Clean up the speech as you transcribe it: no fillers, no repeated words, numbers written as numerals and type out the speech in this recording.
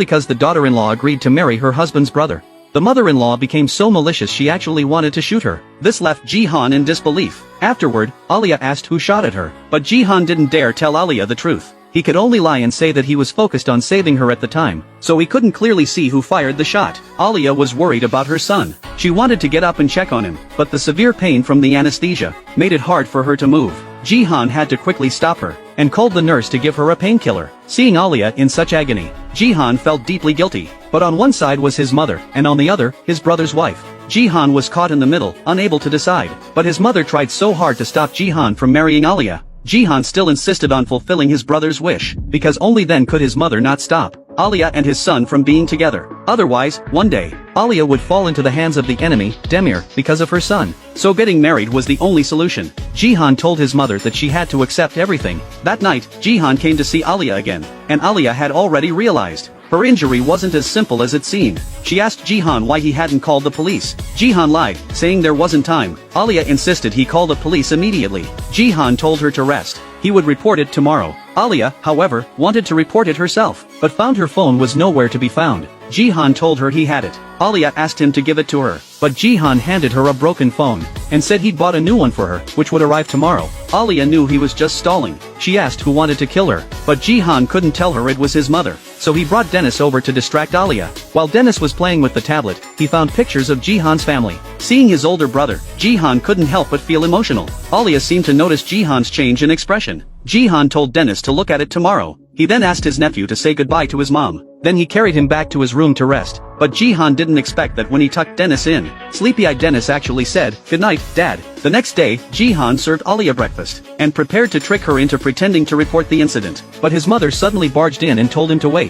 because the daughter-in-law agreed to marry her husband's brother. The mother-in-law became so malicious she actually wanted to shoot her. This left Jihan in disbelief. Afterward, Alia asked who shot at her, but Jihan didn't dare tell Alia the truth. He could only lie and say that he was focused on saving her at the time, so he couldn't clearly see who fired the shot. Alia was worried about her son. She wanted to get up and check on him, but the severe pain from the anesthesia made it hard for her to move. Jihan had to quickly stop her, and called the nurse to give her a painkiller. Seeing Alia in such agony, Jihan felt deeply guilty, but on one side was his mother, and on the other, his brother's wife. Jihan was caught in the middle, unable to decide, but his mother tried so hard to stop Jihan from marrying Alia. Jihan still insisted on fulfilling his brother's wish, because only then could his mother not stop Alia and his son from being together. Otherwise, one day, Alia would fall into the hands of the enemy, Demir, because of her son. So getting married was the only solution. Jihan told his mother that she had to accept everything. That night, Jihan came to see Alia again, and Alia had already realized her injury wasn't as simple as it seemed. She asked Jihan why he hadn't called the police. Jihan lied, saying there wasn't time. Alia insisted he call the police immediately. Jihan told her to rest. He would report it tomorrow. Alia, however, wanted to report it herself, but found her phone was nowhere to be found. Jihan told her he had it. Alia asked him to give it to her, but Jihan handed her a broken phone, and said he'd bought a new one for her, which would arrive tomorrow. Alia knew he was just stalling. She asked who wanted to kill her, but Jihan couldn't tell her it was his mother, so he brought Dennis over to distract Alia. While Dennis was playing with the tablet, he found pictures of Jihan's family. Seeing his older brother, Jihan couldn't help but feel emotional. Alia seemed to notice Jihan's change in expression. Jihan told Dennis to look at it tomorrow. He then asked his nephew to say goodbye to his mom. Then he carried him back to his room to rest, but Jihan didn't expect that when he tucked Dennis in, sleepy-eyed Dennis actually said, "Good night, Dad." The next day, Jihan served Alia breakfast, and prepared to trick her into pretending to report the incident. But his mother suddenly barged in and told him to wait.